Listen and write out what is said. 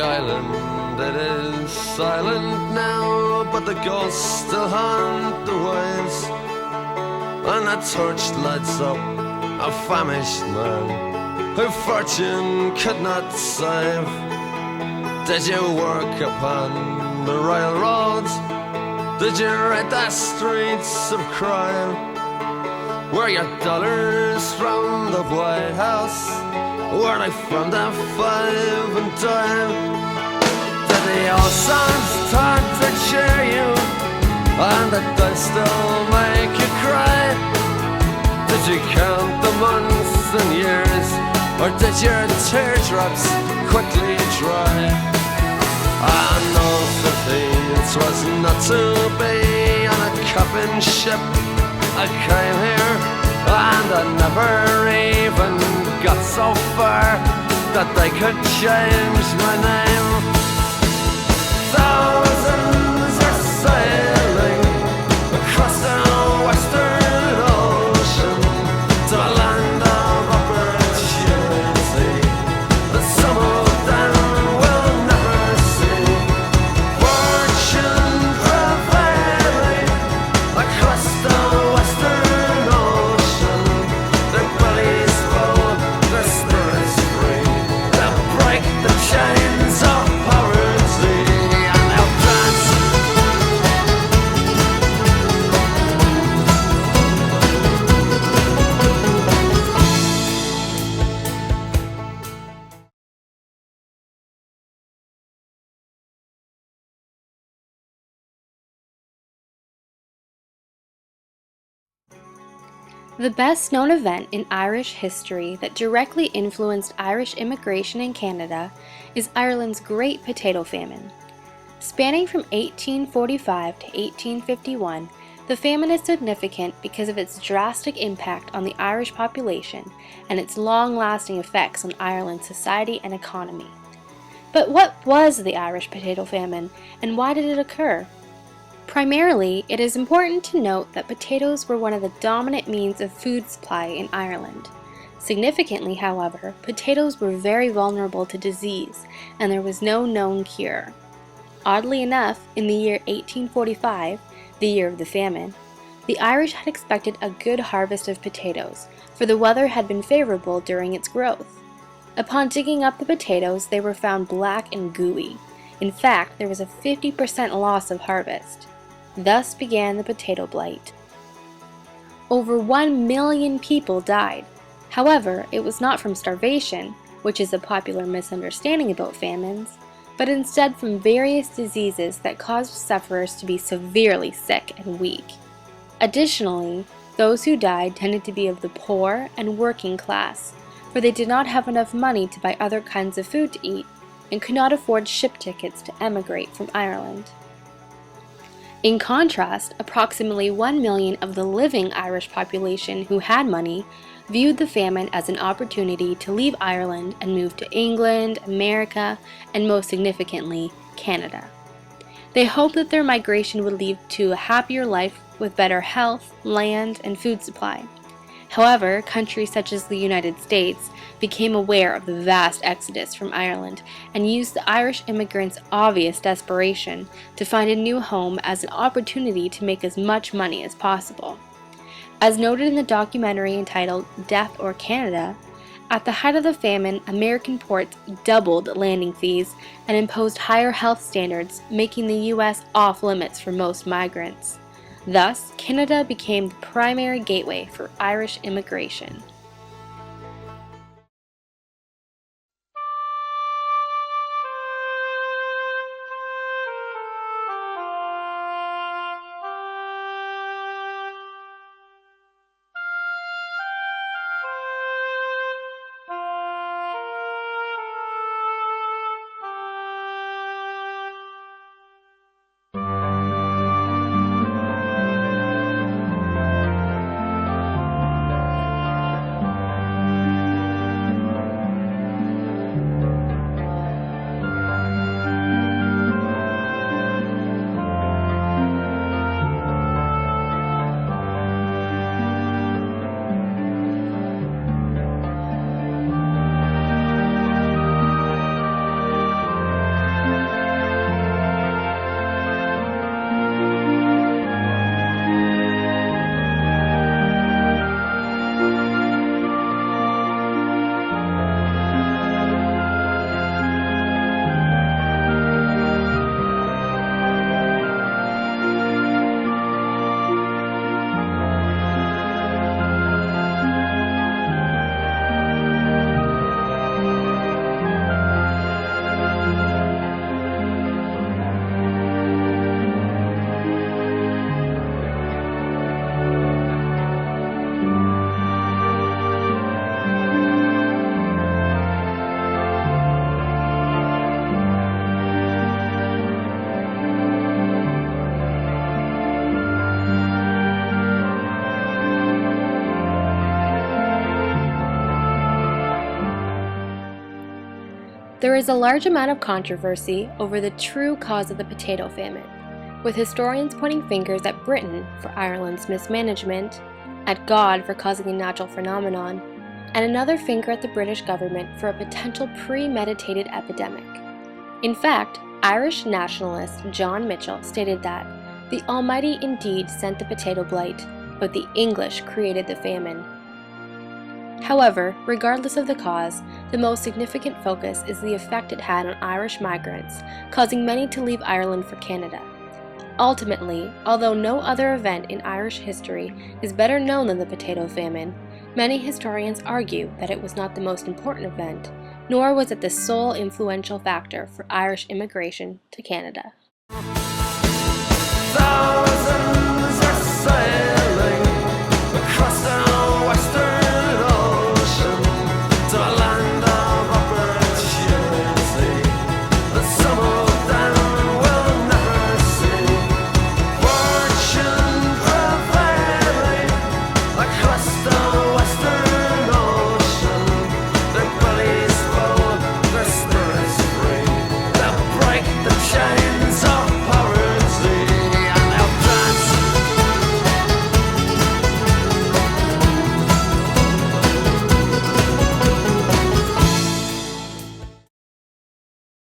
island, it is silent now, but the ghosts still haunt the waves. And a torch lights up a famished man who fortune could not save. Did you work upon the railroads? Did you ride the streets of crime? Were your dollars from the White House? Were they from the 5 and dime? Did the old songs start to cheer you? And did they still make you cry? Did you count the months and years? Or did your teardrops quickly dry? I know that was not to be on a coffin ship. I came here and I never even got so far that they could change my name. Thousands are sailing across the western ocean to a land of opportunity that some of them will never see. Fortune prevailing across the western ocean, their bellies full, their spirits free. They'll break the chains of poverty and they'll dance. The best known event in Irish history that directly influenced Irish immigration in Canada is Ireland's Great Potato Famine. Spanning from 1845 to 1851, the famine is significant because of its drastic impact on the Irish population and its long-lasting effects on Ireland's society and economy. But what was the Irish Potato Famine, and why did it occur? Primarily, it is important to note that potatoes were one of the dominant means of food supply in Ireland. Significantly, however, potatoes were very vulnerable to disease, and there was no known cure. Oddly enough, in the year 1845, the year of the famine, the Irish had expected a good harvest of potatoes, for the weather had been favorable during its growth. Upon digging up the potatoes, they were found black and gooey. In fact, there was a 50% loss of harvest. Thus began the potato blight. Over 1 million people died. However, it was not from starvation, which is a popular misunderstanding about famines, but instead from various diseases that caused sufferers to be severely sick and weak. Additionally, those who died tended to be of the poor and working class, for they did not have enough money to buy other kinds of food to eat and could not afford ship tickets to emigrate from Ireland. In contrast, approximately 1 million of the living Irish population who had money viewed the famine as an opportunity to leave Ireland and move to England, America, and most significantly, Canada. They hoped that their migration would lead to a happier life with better health, land, and food supply. However, countries such as the United States became aware of the vast exodus from Ireland and used the Irish immigrants' obvious desperation to find a new home as an opportunity to make as much money as possible. As noted in the documentary entitled Death or Canada, at the height of the famine, American ports doubled landing fees and imposed higher health standards, making the U.S. off limits for most migrants. Thus, Canada became the primary gateway for Irish immigration. There is a large amount of controversy over the true cause of the potato famine, with historians pointing fingers at Britain for Ireland's mismanagement, at God for causing a natural phenomenon, and another finger at the British government for a potential premeditated epidemic. In fact, Irish nationalist John Mitchell stated that the Almighty indeed sent the potato blight, but the English created the famine. However, regardless of the cause, the most significant focus is the effect it had on Irish migrants, causing many to leave Ireland for Canada. Ultimately, although no other event in Irish history is better known than the potato famine, many historians argue that it was not the most important event, nor was it the sole influential factor for Irish immigration to Canada.